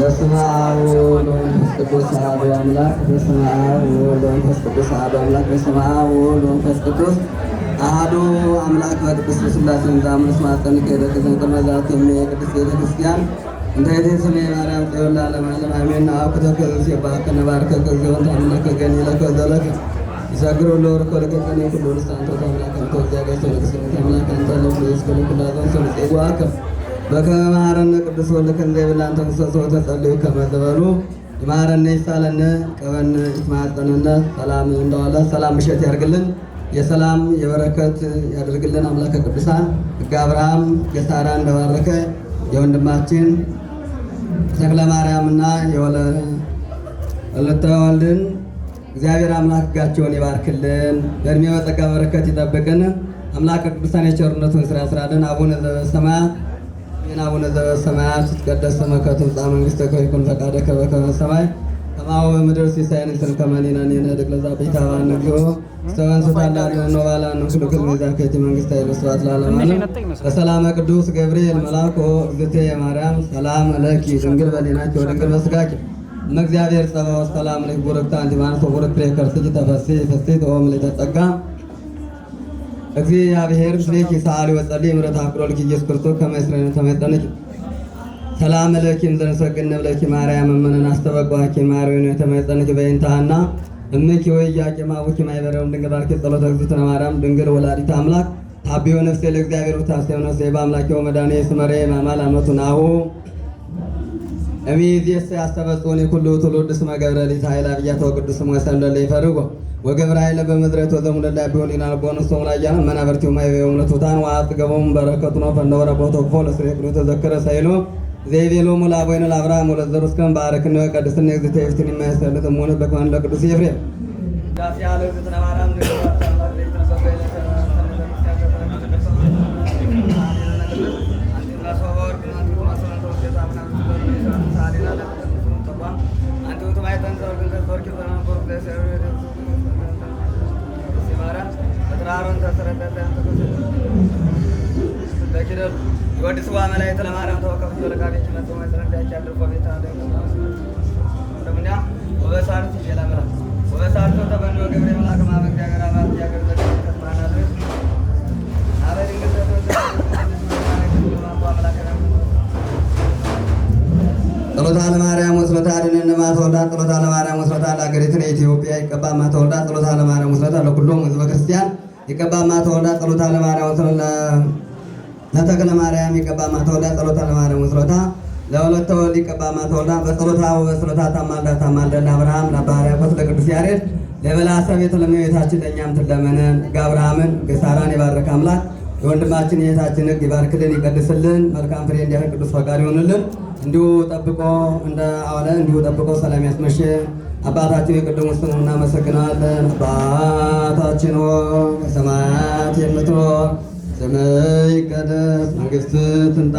በስመ አብ ወወልድ ወመንፈስ ቅዱስ አሐዱ አምላክ። በስመ አብ ወወልድ ወመንፈስ ቅዱስ አሐዱ አምላክ። በስመ አብ ወወልድ ወመንፈስ ቅዱስ አሐዱ አምላክ። በቅድስት ሥላሴ እንዛምር ስማጠን ከደቀ ዘንቀመ ዛት የቅድስት ቤተ ክርስቲያን እንተ ስሜ ማርያም ጽዮን ለዓለመ ዓለም አሜን። አኩተ ከዚህ የባከ ነባርከ ከዚዮን ታምለከ ገኒ ለከ ዘለከ ይሰግሩ ለወርኮ ለከከኔ ሁሉ ልሳንቶ ታምላክ አንተ እግዚአብሔር ተለክሰን ታምላክ አንተ ለፍሬስ ከለኩላዞን ሰምጤዋከ በከመ መሐረነ ቅዱስ ወልድ ከንዘ ብላንተ ተንሰሶ ተጸልዩ ከመዘበሉ ይማረነ ይሳለነ ቀበን ይማጸነነ ሰላም እንደዋለ ሰላም ምሸት ያርግልን። የሰላም የበረከት ያደርግልን። አምላከ ቅዱሳን ሕገ አብርሃም የሳራ እንደባረከ የወንድማችን ተክለ ማርያምና የወለተ ወልድን እግዚአብሔር አምላክ ሕጋቸውን ይባርክልን። በእድሜ በጸጋ በረከት ይጠብቅን። አምላከ ቅዱሳን የቸርነቱን ስራ ያስራልን። አቡነ ዘበሰማያት አቡነ ዘበሰማያት ይትቀደስ ስምከ ትምጻእ መንግሥትከ ወይኩን ፈቃድከ በከመ በሰማይ ከማሁ በምድር ሲሳየን ከመኒናን የነድቅ ለዛቤታ ባንግዮ ስተወንስታላን ኖባላን ክልክል ሚዛከቲ መንግስት አይለስዋት ላለማለ በሰላመ ቅዱስ ገብርኤል መልአኮ እግዝእትየ ማርያም ሰላም ለኪ ድንግል በሊናኪ ወድንግል በስጋኪ እመ እግዚአብሔር ጸባኦት ሰላም ለኪ ቡርክት አንቲ እምአንስቶ ቡሩክ ፍሬ ከርሥኪ ተፈሥሒ ፍሥሕት ኦ ምልዕተ ጸጋ እግዚአብሔር ምስሌኪ ሰአሊ ወጸልዪ ምሕረተ አፍቅሮ ልኪ ኢየሱስ ክርስቶስ ከመ ይስረን ተመጠነኪ ሰላም ለኪ እንዘንሰግድ ለኪ ማርያም እምነን አስተበቋኪ ማርያም የተመጠነኪ በእንታና እምኪ ወኢያቄም አቡኪ ማይበረው ድንግል ባርኪ ጸሎተ እግዝእትነ ማርያም ድንግል ወላዲተ አምላክ ታቢዮ ነፍሴ ለእግዚአብሔር ወታሰብ ነፍሴ በአምላኬ ወመድኃኒየ ስመሬ ማማል አመቱ ናሁ እሚዜሰ ያስተበጽኦኒ ኩሉ ትውልድ እስመ ገብረ ሊተ ኃይለ አብያተ ወቅዱስ ስሙ ወሰንደለ ይፈርጎ ወገብረ ኃይለ በምድረት ወዘሙለላ ቢሆን ይናል ቦነስ ሶሙላያነ መናበርቲው ማይበው እምነቱታን ወአጥገቦም በረከቱ ነው ፈንደወረ ቦቶ ፎለ ስሬክሉ ተዘከረ ሳይሎ ዘይቤሎ ሙላ ቦይነ ለአብርሃም ወለዘሩ እስከም ባረክነ ወቀድስነ እግዚእተ ይፍትን የማያሰልጥ ሞነ በከማን ለቅዱስ ኤፍሬም ዳስ ያለ እግዝእትነ ማርያም ወድስ ዋመላይተ ለማርያም ተወከፍ ወለካቤች መጥቶ ማስረዳች ያድርቆ ቤታ እንደምኛ ወበሳርት ይላምራ ወበሳርት ተበኖ ገብረ መልአከ ማበግ ያገራ ባጥ ያገር ተስማናለ አበሪን ጸሎታ ለማርያም ወስለታ አድነን ማተወልዳ ጸሎታ ለማርያም ወስለታ ለአገሪቱን ኢትዮጵያ ይቀባ ማተወልዳ ጸሎታ ለማርያም ወስለታ ለሁሉም ሕዝበ ክርስቲያን ይቀባ ማተወልዳ ጸሎታ ለማርያም ወስለታ ለተክለ ማርያም ይቀባ ማተወልዳ ጸሎታ ለማርያም ወስለታ ለወለተ ወልድ ይቀባ ማተወልዳ በጸሎታ ወበስለታ ታማልዳ ለአብርሃም ለባሕርያቆስ ለቅዱስ ያሬድ ለበላሰብ የተለመቤታችን ለእኛም ትለመነን ሕገ አብርሃምን ሕገ ሳራን የባረከ አምላክ የወንድማችን የእህታችን ሕግ ይባርክልን ይቀድስልን። መልካም ፍሬ እንዲያደርግ ቅዱስ ፈቃድ ይሆንልን። እንዲሁ ጠብቆ እንደ አዋለ እንዲሁ ጠብቆ ሰላም ያስመሸ አባታችን የቅድሙን ስሙ እናመሰግናለን። አባታችን ሆይ በሰማያት የምትኖር ስምህ ይቀደስ፣ መንግሥትህ ትምጣ፣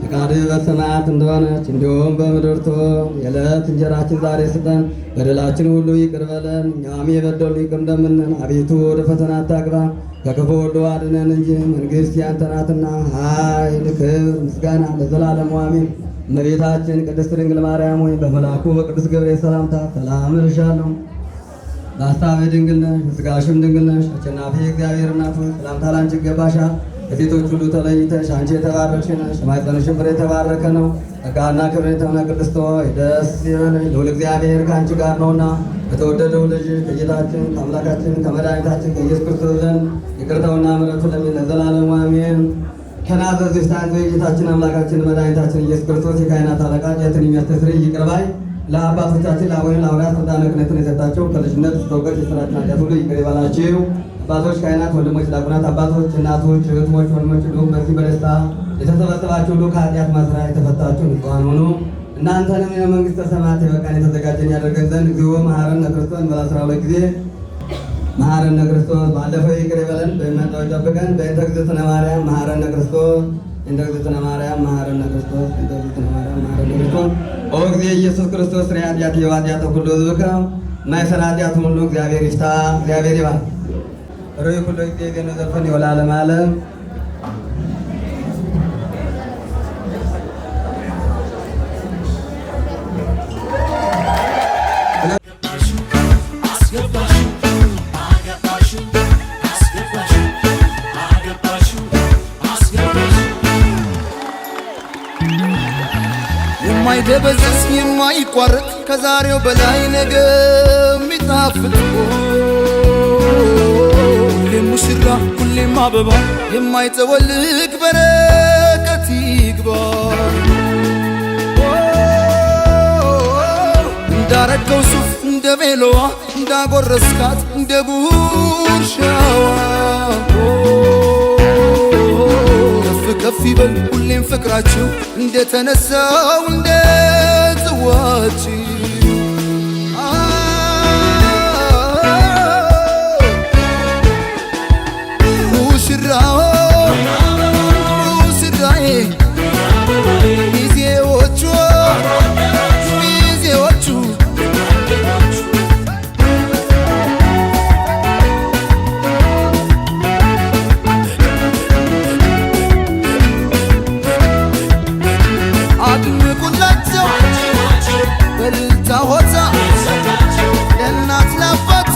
ፈቃድህ በሰማያት እንደሆነች እንዲሁም በምድር ትሁን። የዕለት እንጀራችንን ዛሬ ስጠን፣ በደላችን ሁሉ ይቅር በለን እኛም የበደሉንን ይቅር እንደምንል፣ አቤቱ ወደ ፈተና አታግባን ከክፉ ሁሉ አድነን እንጂ መንግሥት ያንተ ናትና ኃይል፣ ክብር፣ ምስጋና ለዘላለሙ አሜን። እመቤታችን ቅድስት ድንግል ማርያም ሆይ በመልአኩ በቅዱስ ገብርኤል ሰላምታ ሰላም እልሻለሁ። በሐሳብሽ ድንግል ነሽ፣ በሥጋሽም ድንግል ነሽ። አሸናፊ እግዚአብሔር እናት ሆይ ሰላምታ ላንቺ ይገባሻል። ከሴቶች ሁሉ ተለይተሽ አንቺ የተባረክሽ ነሽ፣ የማኅፀንሽም ፍሬ የተባረከ ነው። ጸጋና ክብር የተሆነ ቅድስት ሆይ ደስ ይበልሽ፣ ልዑል እግዚአብሔር ከአንቺ ጋር ነውና በተወደደው ልጅሽ ከጌታችን ከአምላካችን ከመድኃኒታችን ከኢየሱስ ክርስቶስ ዘንድ ይቅርታውና ምሕረቱ ለዘላለሙ አሜን። ከናዘዝሽ ታዘ ጌታችን አምላካችን መድኃኒታችን ኢየሱስ ክርስቶስ የካህናት አለቃ ኃጢአትን የሚያስተሰርይ ይቅር ባይ ለአባቶቻችን ለአቡነ ለሐዋርያት ሥልጣነ ክህነትን የሰጣቸው ከልጅነት እስከ እውቀት የሥራችን ኃጢአት ሁሉ ይቅር ይበላችሁ። አባቶች፣ ካህናት፣ ወንድሞች፣ ዲያቆናት፣ አባቶች፣ እናቶች፣ እህቶች፣ ወንድሞች እንዲሁም በዚህ በደስታ የተሰበሰባችሁ ሁሉ ከኃጢአት ማሰሪያ የተፈታችሁ ንጹሐን ሁኑ። እናንተንም የመንግሥተ ሰማያት የበቃን የተዘጋጀን ያደርገን ዘንድ እግዚኦ መሐረነ ክርስቶስ እንበል 12 ጊዜ መሐረነ ክርስቶስ። ባለፈው ይቅር ይበለን፣ በሚመጣው ይጠብቀን። በእንተ እግዝእትነ ማርያም መሐረነ ክርስቶስ፣ እንተ እግዝእትነ ማርያም መሐረነ ክርስቶስ፣ እንተ እግዝእትነ ማርያም መሐረነ ክርስቶስ። ኦ እግዚእ ኢየሱስ ክርስቶስ ስርየ ኃጢአትየ ወኃጢአተ ኩሉ ሕዝብከ ማይሰራ ኃጢአቱን ሁሉ እግዚአብሔር ይፍታ። እግዚአብሔር ይባርክ። ሩይ ኩሉ ጊዜ ገነ ዘፈን ይወላለም ዓለም የማይደበዝዝ የማይቋረጥ ከዛሬው በላይ ነገ የሚጣፍጥ ሁሌም ሙሽራ ሁሌም አበባ የማይጠወልግ በረከት ይግባ እንዳረገው ሱፍ እንደ ቤሎዋ እንዳጎረስካት እንደ ጉርሻዋ ከፍ ከፍ ይበል ሁሌም ፍቅራችሁ እንደተነሳው እንደ ጽዋችሁ ሙሽራው ሙሽራዬ ሚዜዎቹ ሚዜዎቹ አድምቁላቸው በልልታ ሆታ ለእናት ለአባት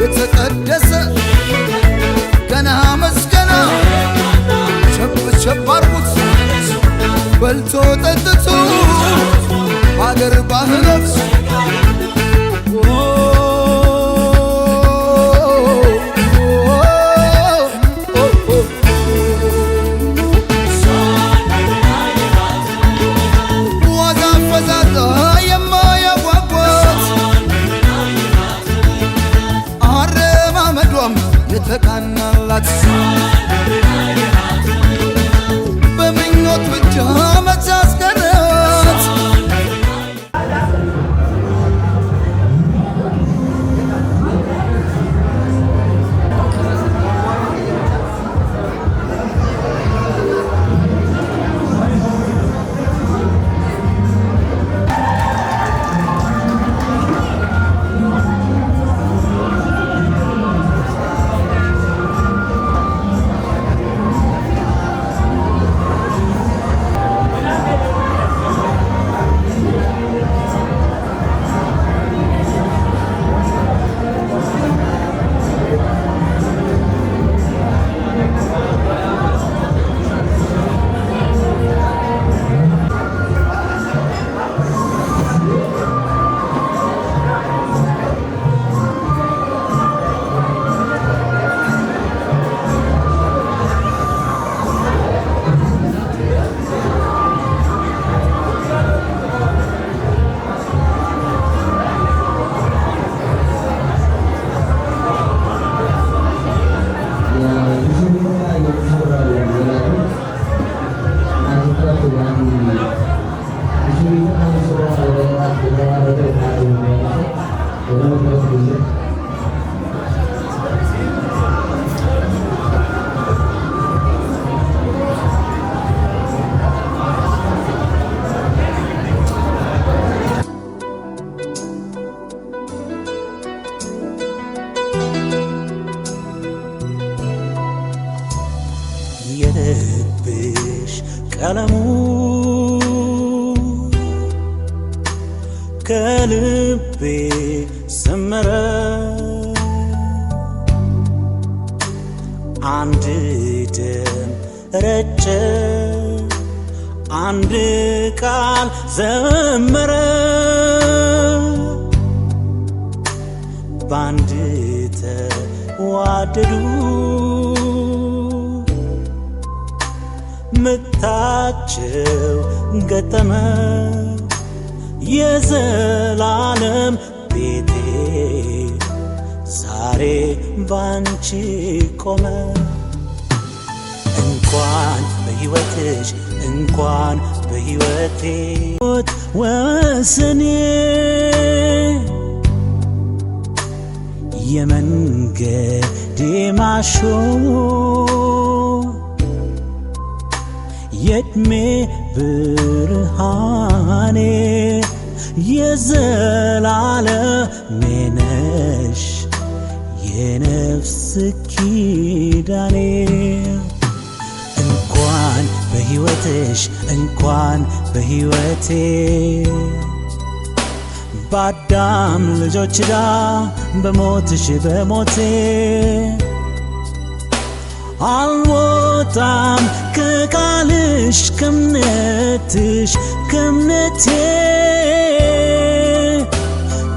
የተቀደሰ ገና መስገና ቸብ ቸብ አርጉት በልቶ ጠጥቶ አገር ባህሎት ዋዛ ፈዛዛ የማያጓጓት አረማመዷም የተቃናላት በምኞት ብቻ መቻስቀረት የልብሽ ቀለሙ ከልቤ ሰመረ አንድ ደም ረጨ አንድ ቃል ዘመረ ባንድ ተዋደዱ ምታቸው ገጠመ የዘላለም ቤቴ ዛሬ ባንቺ ቆመ እንኳን በሕይወትሽ እንኳን በሕይወቴ ወሰኔ የመንገዴ ማሾ የዕድሜ ብርሃኔ የዘላለሜ ነሽ የነፍስ ኪዳኔ እንኳን በሕይወትሽ እንኳን በሕይወቴ በአዳም ልጆች ዕዳ በሞትሽ በሞቴ አልሞ አልወጣም ከቃልሽ ከእምነትሽ ከእምነቴ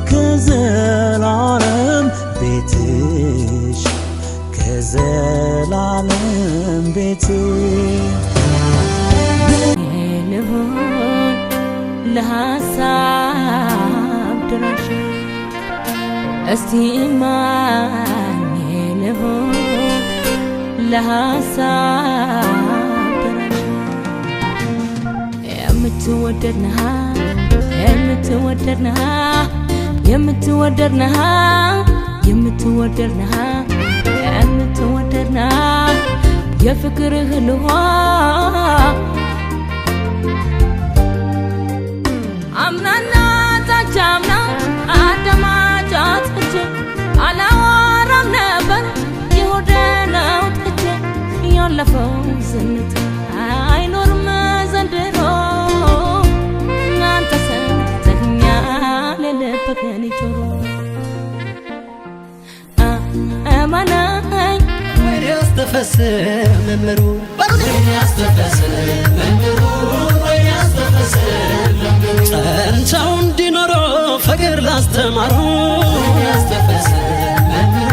ከዘላለም ቤትሽ ከዘላለም ቤቴ ልሆን ለሐሳብ ድራሽ እስቲ ማኝ ልሆን ለሐሳብ ድራሽ የምትወደድነሃ የምትወደድነሃ የምትወደድነሃ የምትወደድነሃ የምትወደድነሃ የፍቅርህ ልሆ አምናና ታቻምና አደማጫት እጅ አላወራም ነበር የሆደነው ጥጅ ያለፈው ዝንት አይኖርም ዘንድሮ አንተ ሰተኛ ለልብህን ጆሮ አማናኝ ወይኔ አስተፈስር መምሩ ወይኔ አስተፈስር መምሩ ወይኔ አስተፈስር መምሩ ጸንተው እንዲኖሩ ፍቅር ላስተማሩ ወይኔ አስተፈስር መምሩ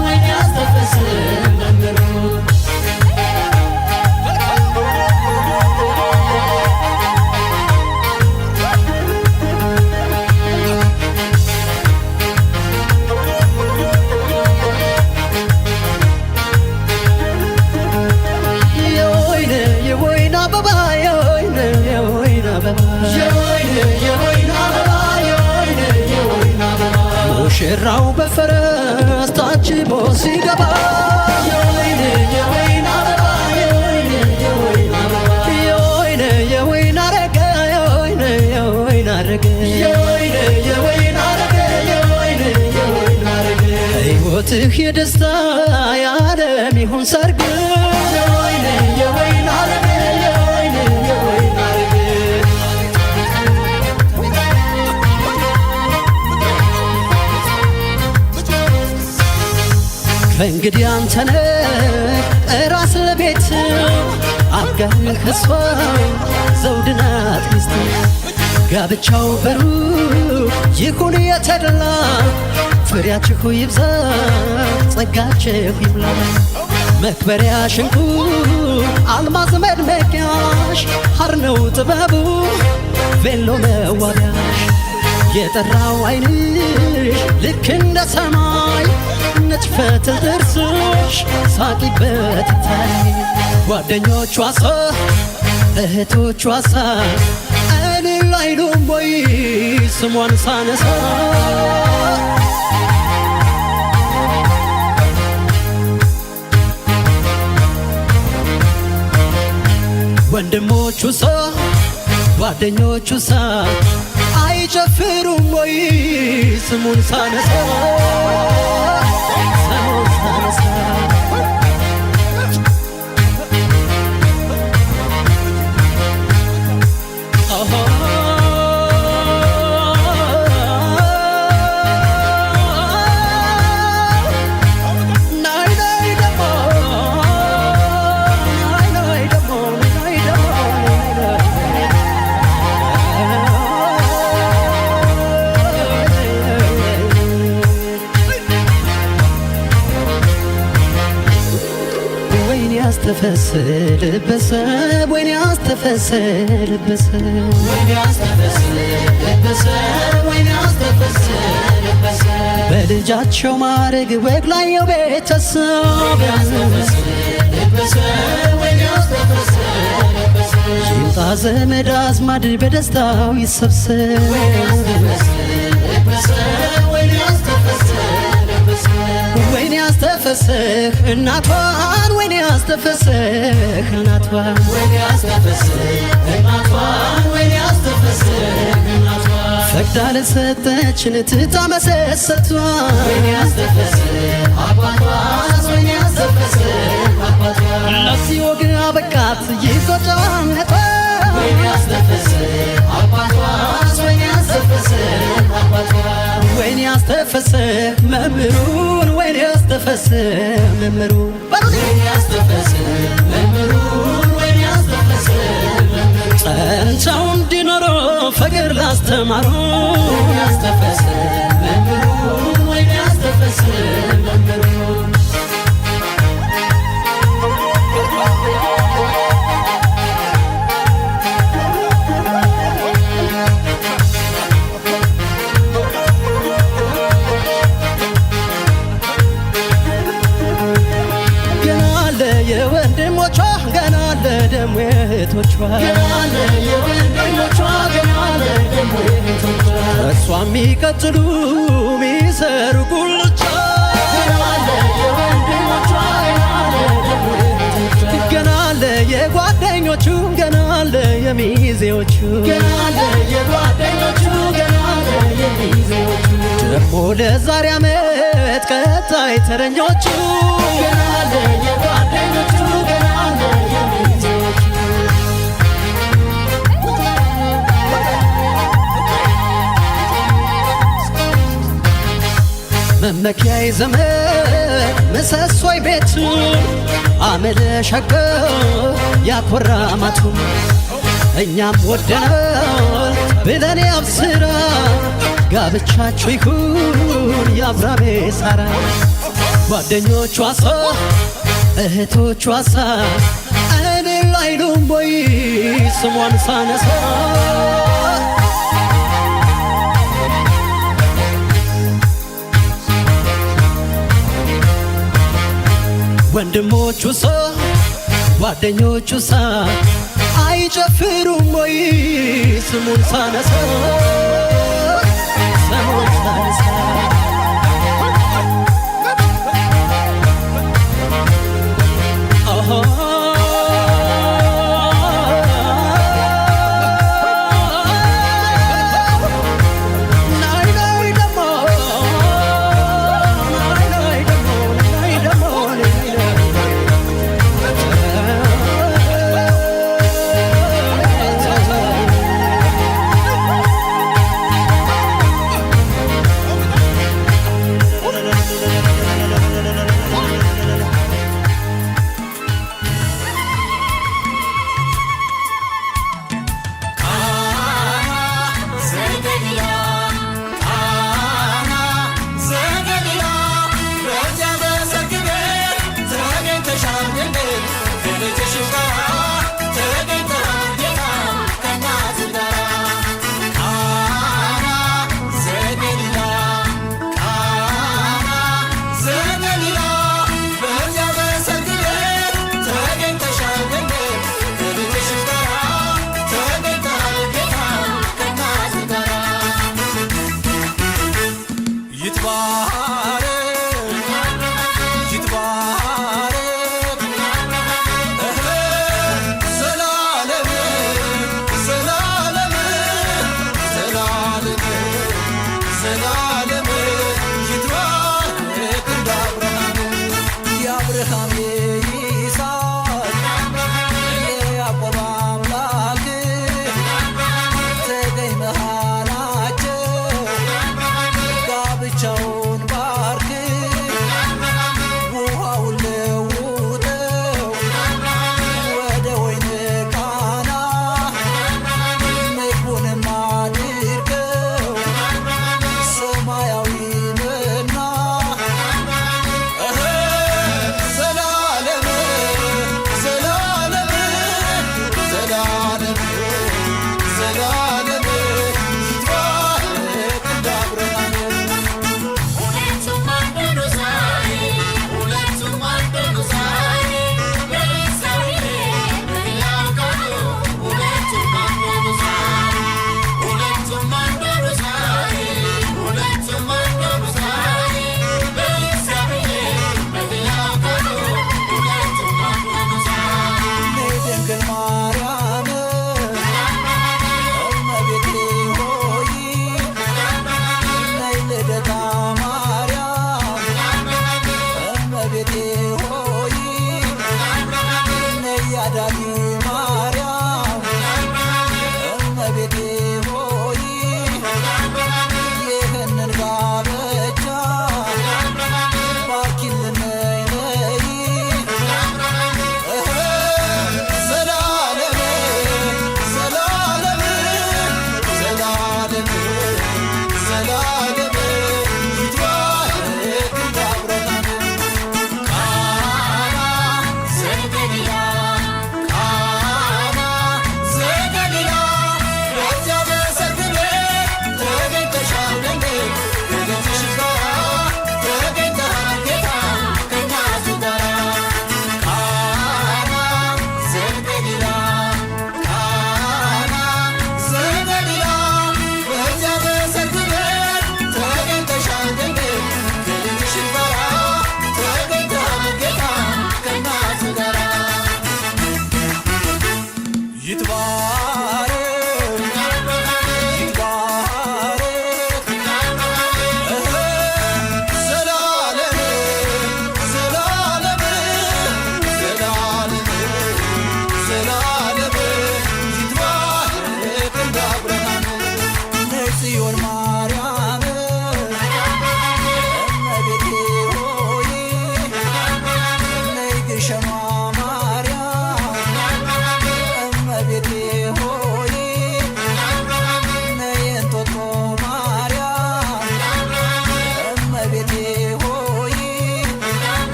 ወይኔ አስተፈስር መምሩ ሙሽራው በፈረስ ታጅቦ ሲገባ የወይን የወይን አበባ የወይን የወይን አበባ የወይን የወይን አረገ የወይን የወይን አረገ የወይን የወይን አረገ የወይን የወይን አረገ ሕይወትህ የደስታ የዓለም ይሁን ሰርግ የወይን የወይን አረገ የወይን የወይን አረገ እንግዲህ አንተነህ ራስ ለቤት አጋርህ እሷ ዘውድ ናት ሚስት ጋብቻው በሩቅ ይሁን የተደላ ፍሬያችሁ ይብዛ ጸጋችሁ ይብላ መክበሪያ ሽንቁ አልማዝ መድመቂያሽ ሐር ነው ጥበቡ ቬሎ መዋቢያሽ የጠራው ዓይንሽ ልክ እንደ ሰማይ ነጭ ፈትል ጥርስሽ ሳቂበት ይታይ ጓደኞቿ ሳ እህቶቿ ሳ እልል አይሉም ወይ ስሟን ሳነሳ ወንድሞቹ ሳ ጓደኞቹ ሳ አይጨፍሩም ወይ ስሙን ሳነሳ ስሙን ሳነሳ አስተፈስር በሰብ ወይኔ አስተፈስር በሰብ ወይኔ አስተፈስር በሰብ ወይኔ አስተፈስር በሰብ በልጃቸው ማረግ ወግ ላየው ቤተሰብ ወይኔ አስተፈስር በሰብ ይምጣ ዘመድ አዝማድ በደስታው ይሰብሰብ ወይኔ አስተፈስህ እናቷን ወይኔ አስተፈስህ እናቷን ወይኔ አስተፈስህ እናቷን ወይኔ አስተፈስህ እናቷን ፈቅዳ ለሰጠችን ትታ መሰሰቷን ወይኔ አስተፈስህ አባቷን ወይኔ አስተፈስህ አባቷን ለዚህ ወግ አበቃት ይዞጫነቷ ወይኔ አስተፈስህ አባቷን ወይኔ አስተፈስህ አባቷን ወይኔ አስተፈስህ መምህሩን ወይኔ አስተፈስህ ያስተፈስም መምሩ ወይኔ ያስተፈስም መምሩ ወይኔ ያስተፈስም መምሩ ጸንተው እንዲኖሩ ፍቅር ላስተማሩ ያስተፈስም መምሩ ወይኔ ያስተፈስም መምሩ የወንድሞቿ ገና ለደሞ እህቶቿ ገና የወንድሞቿ ገና ለደሞ እህቶቿ እሷ የሚቀጥሉ ሚሰሩ ጉልቻ ገና የወንድሞቿ ገና ለደሞ እህቶቿ ገና የጓደኞቹ ገና የሚዜዎቹ ገና የጓደኞቹ ገና የሚዜዎቹ ደሞ ለዛሬ ዓመት ቀጣይ ተረኞቹ ገና የጓደኞቹ ገና የሚዜዎቹ መመኪያዬ ዘመን ምሰሶይ ቤቱ አመለሸከ ያኮራ ማቱ እኛም ወደናል ብለን ያብስራ ጋብቻችሁ ይሁን የአብራሜ ሳራ ጓደኞቿ ሳ እህቶቿ ሳ እኔ ላይሉም ወይ ስሟን ሳነሳ ወንድሞቹ ሳ ጓደኞቹ ሳ አይጨፍሩም ወይ ስሙን ሳነሳ ስሙን ሳነሳ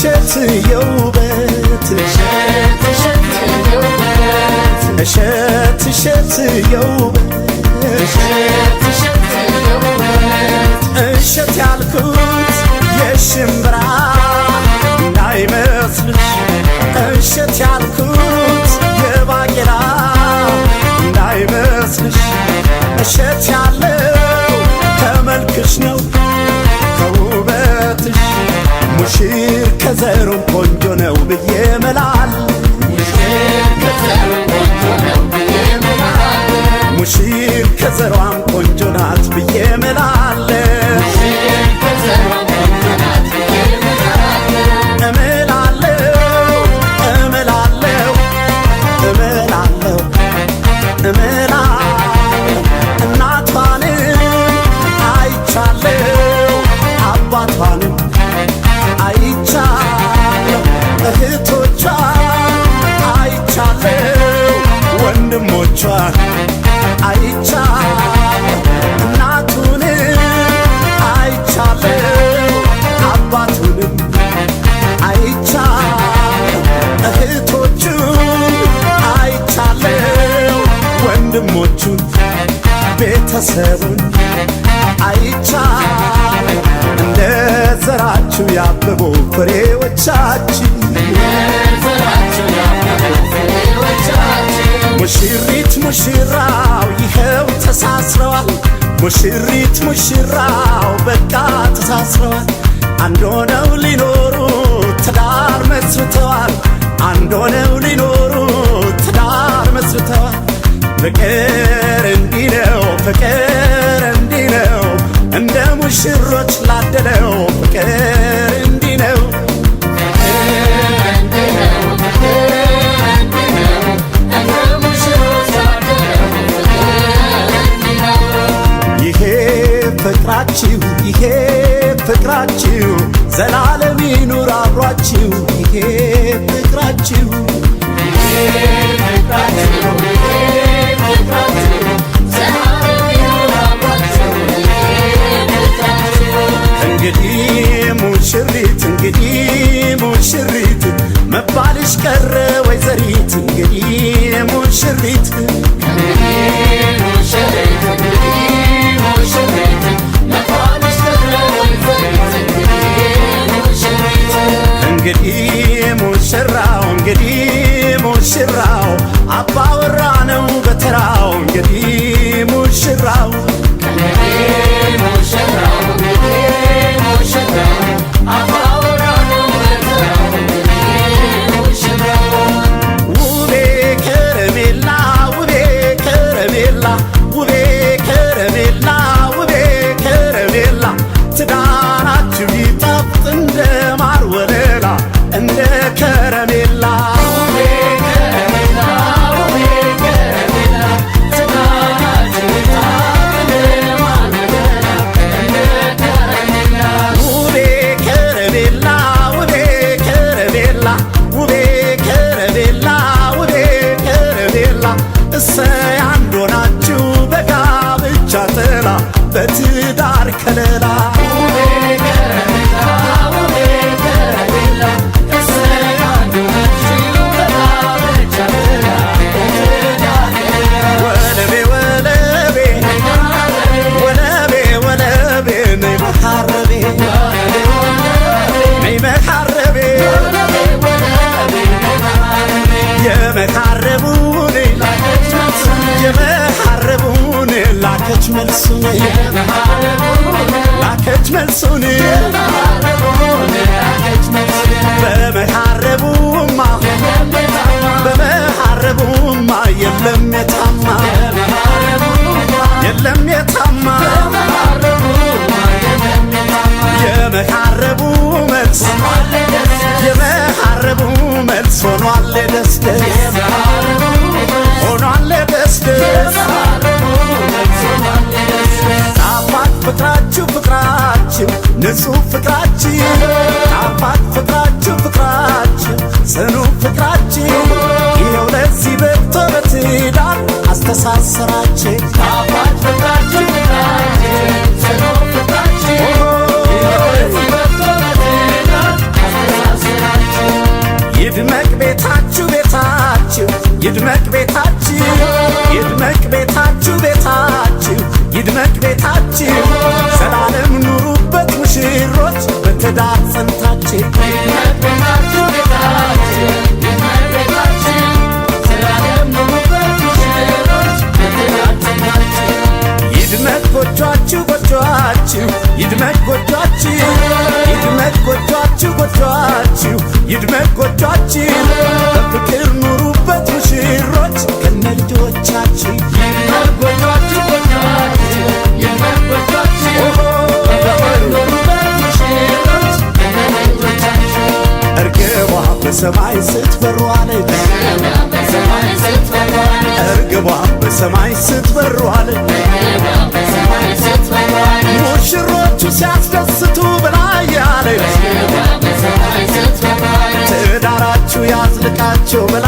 እሸት የውበት እሸት እሸት የውበት እሸት ያልኩት የሽምብራ እንዳይመስልሽ እሸት ያልኩት የባቄላ እንዳይመስልሽ እሸት ያለው ከመልክሽ ነው ከውበትሽ ሙሽር ከዘሩም ቆንጆ ነው ብዬ መላል ሙሽር ከዘሯም ቆንጆ ናት ብዬ መላል አይቻል እናቱን አይቻለው አባቱንም አይቻል እህቶቹን አይቻለው ወንድሞቹን ቤተሰቡን አይቻል እንደ ዘራችሁ ያበቡ ፍሬዎቻችን ሙሽሪት ሙሽራው ይኸው ተሳስረዋል ሙሽሪት ሙሽራው በቃ ተሳስረዋል አንድ ሆነው ሊኖሩ ትዳር መስርተዋል አንድ ሆነው ሊኖሩ ትዳር መስርተዋል ፍቅር እንዲህ ነው ፍቅር እንዲህ ነው እንደ ሙሽሮች ላደለው ፍቅር እንዲህ ነው ይሄ ፍቅራችሁ ዘላለም ይኑር አብሯችሁ ይሄ ፍቅራችሁ እንግዲህ ሙሽሪት መባልሽ ቀረ ወይዘሪት እንግዲህ ሙሽሪት እንግዲህ ሙሽራው አባወራ ነው በተራው እንግዲህ ሙሽራው ውቤ ከረሜላ ውቤ ከረሜላ ውቤ ከረሜላ ውቤ ከረሜላ ትዳራችሁ ይጣፍጥ እንደ ማር ወለላ እንደ ከረሜላ እሰይ አንድ ሆናችሁ በጋብቻ ጥላ በትዳር ከለላ የመሐረቡን ላከች መልሱን በመሐረቡማ የለም የታማ የመሐረቡ መልስ ሆኗል ደስ ሆኗል ደስ ጣፋጭ ፍቅራችሁ ንጹህ ፍቅራችሁ ቤታችሁ ይድመቅ ቤታችሁ ቤታችሁ ይድመቅ ቤታችሁ ዘላለም ኑሩበት ሙሽሮች በትዳር ጸንታችሁ ይድመቅ ጎጇችሁ ጎጇችሁ ይድመቅ ጎጇችሁ ይድመቅ ጎጇችሁ ጎጇችሁ ይድመቅ ጎጇችሁ በፍቅር ኑሩበት ሙሽሮች ከነ ልጆቻችሁ ይድመቅ ጎጇችሁ ጎጇችሁ ይድመቅ ጎጇችሁ በፍቅር ኑሩበት ሙሽሮች ከነ ልጆቻችሁ እርግቧ በሰማይ ስትበር ዋለች እርግቧ በሰማይ ስትበር ዋለች ሙሽሮቹ ሲያስደስቱ ብላ ያለች ትዳራችሁ ያዝልቃችሁ ብላ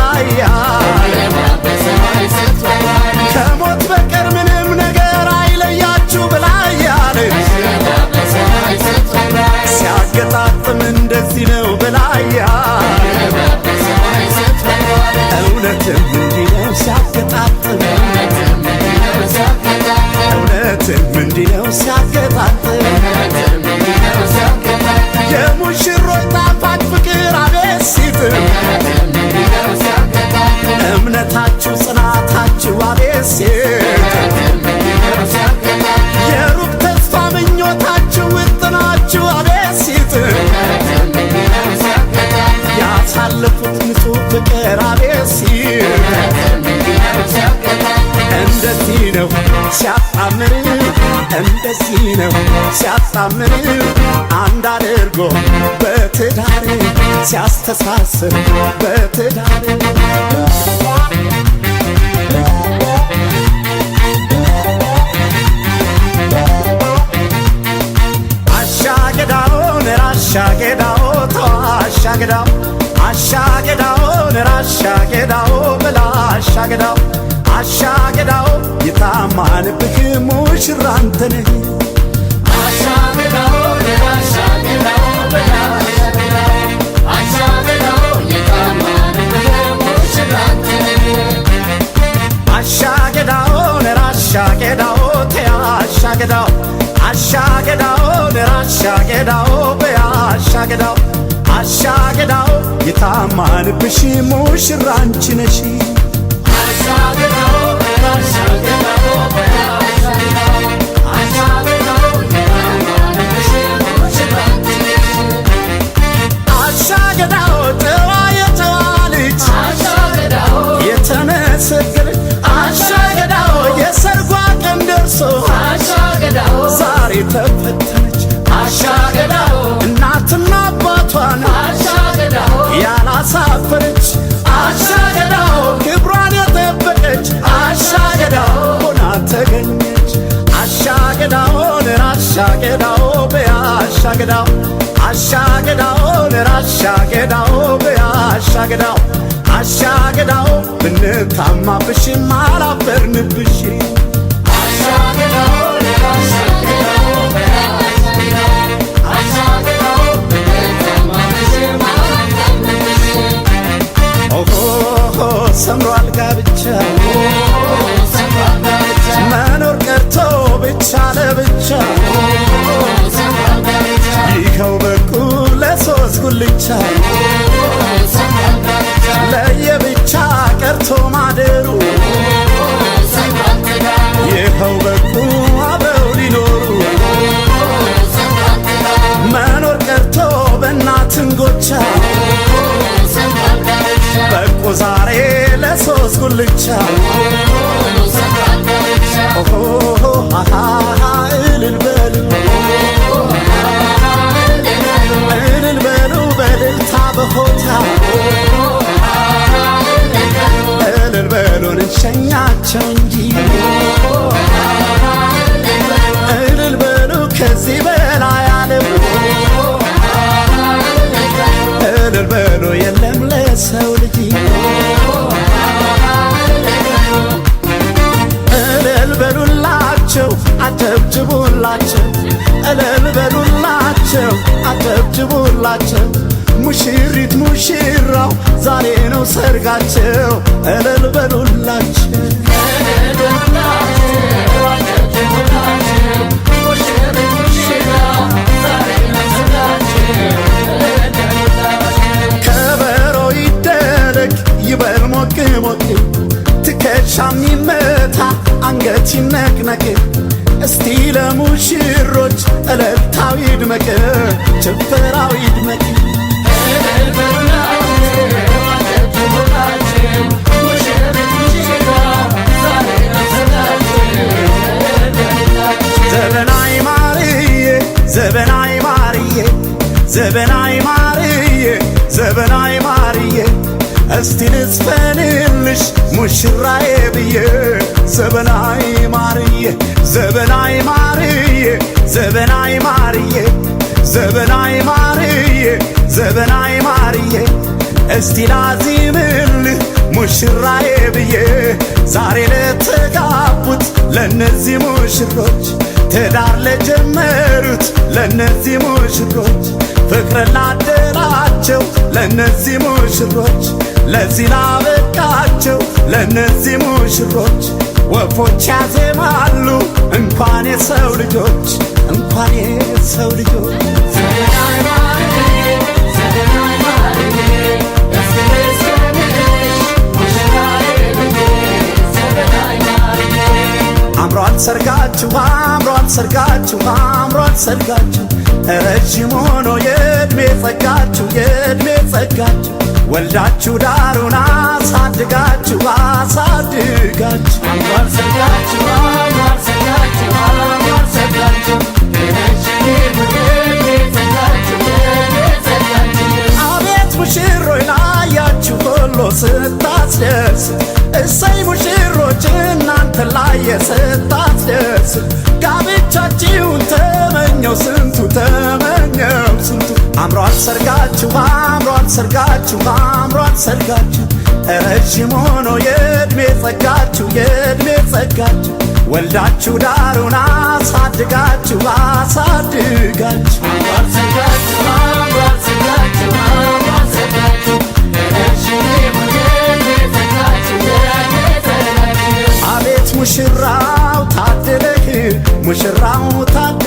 ከሞት በቀር ምንም ነገር አይለያችሁ ብላ ያለች ሲያገጣጥም እንደዚህ ነው ብላ እውነትም እንዲህ ነው ሲያገጣጥም እውነትም እንዲህ ነው ሲያገጣጥም የሙሽሮች ጣፋጭ ፍቅር አቤት ሲጥም እምነታችሁ ጽናታችሁ አቤት ሲጥም የሩቅ ተስፋ ምኞታችሁ ውጥናችሁ አቤት ሲጥም ያሳለፉት ንጹህ ፍቅር አቤት ሲጥም እንደዚህ ነው ሲያጣምር እንደዚህ ነው ሲያጣምር አንድ አድርጎ በትዳር ሲያስተሳስር በትዳር አሻገዳውን ራሻገዳው ተዋሻገዳው አሻገዳውን ራሻገዳው ብላ አሻገዳው አሻገዳው የታማንብህ ሙሽራ አንተ ነህ አሻገዳው አሻገዳው ብላ አሻገዳው የታማንብህ ሙሽራ አንተ ነህ አሻገዳው ራሻገዳው ተያሻገዳው አሻገዳው ራሻገዳው በያሻገዳው አሻገዳው የታማንብሽ ሙሽራ አንቺ ነሽ አሻገዳው ጥዋ የጨዋ ልጅ የተመሰገነች አሻገዳው የሰርጓ ቀን ደርሶ ዛሬ ተፈተነች አሻገዳው እናትና አባቷን ያላሳፈረች አሻገዳው ክብሯን የጠበቀች አሻገዳው ሆና ተገኘች አሻገዳውን ራሻገዳው በያሻገዳው አሻገዳውን ራሻገዳው በያሻገዳው አሻገዳው ብንታማብሽም አላፈርንብሽ አሻገዳው ራሻገዳው በያሻገዳው አሻገዳው ብንታማብሽም አላፈርንብሽ ኦሆ ሰምሯል ጋብቻ መኖር ቀርቶ ብቻ ለብቻ ይኸው በቁ ለሶስት ጉልቻ ለየብቻ ቀርቶ ማደሩ ይኸው በቁ አበው ሊኖሩ መኖር ቀርቶ በእናትን ጎቻ በቁ ዛሬ ለሶስት ጉልቻ ኦሆ ሃሃ እልል በሉ እልል በሉ በልልታ በሆታ እልል በሉን እንሸኛቸው እንጂ እልል በሉ ከዚህ በላይ አለው እልል በሉ የለም ለሰው ልጅ እልል በሉላቸው አጨብጭቡላቸው እልል በሉላቸው አጨብጭቡላቸው ሙሽሪት ሙሽራው ዛሬ ነው ሰርጋቸው እልል በሉላቸው ትከሻም ይመታ አንገት ይነቅነቅ እስቲ ለሙሽሮች እልልታው ይድመቅ ጭፈራው ይድመቅ ዘበናይ ማርዬ ዘበናይ ማርዬ ዘበናይ ማርዬ ዘበናይ ማርዬ እስቲ ልዝፈንልሽ ሙሽራዬ ብዬ ዘበናይ ማርዬ ዘበናይ ማርዬ ዘበናይ ማርዬ ዘበናይ ማርዬ ዘበናይ ማርዬ እስቲ ላዚምልህ ሙሽራዬ ብዬ ዛሬ ለተጋቡት ለነዚህ ሙሽሮች ትዳር ለጀመሩት ለነዚህ ሙሽሮች ፍቅር ላደራቸው ለነዚህ ሙሽሮች ለዚህ ላበቃቸው ለነዚህ ሙሽሮች ወፎች ያዜማሉ እንኳን የሰው ልጆች እንኳን የሰው ልጆች አምሯል ሰርጋችሁ አምሯል ሰርጋችሁ አምሯል ሰርጋችሁ ረጅም ሆኖ የዕድሜ ጸጋችሁ የዕድሜ ጸጋችሁ ወልዳችሁ ዳሩን አሳድጋችሁ አሳድጋችሁ አምሯል ሰርጋችሁ አምሯል ሰርጋችሁ አምሯል ሰርጋችሁ ረጅም ሆኖ የዕድሜ ጸጋችሁ የዕድሜ ጸጋችሁ አቤት ሙሽሮች ላያችሁ ሁሉ ስታስደስት እሰይ ሙሽሮች እናንተ ላይ ስታስደስት ጋብቻችሁን ተመኘው ስንቱ ተመኘው ስንቱ አምሯል ሰርጋችሁ አምሯል ሰርጋችሁ አምሯል ሰርጋችሁ ረጅም ሆኖ የዕድሜ ጸጋችሁ የዕድሜ ጸጋችሁ ወልዳችሁ ዳሩን አሳድጋችሁ አሳድጋችሁ አምሯል ሰርጋችሁ አምሯል ሰርጋችሁ አምሯል ሰርጋችሁ ረጅም ሆኖ የዕድሜ ጸጋችሁ የዕድሜ ጸጋችሁ አቤት ሙሽራው ታደለህ ሙሽራው ታደለህ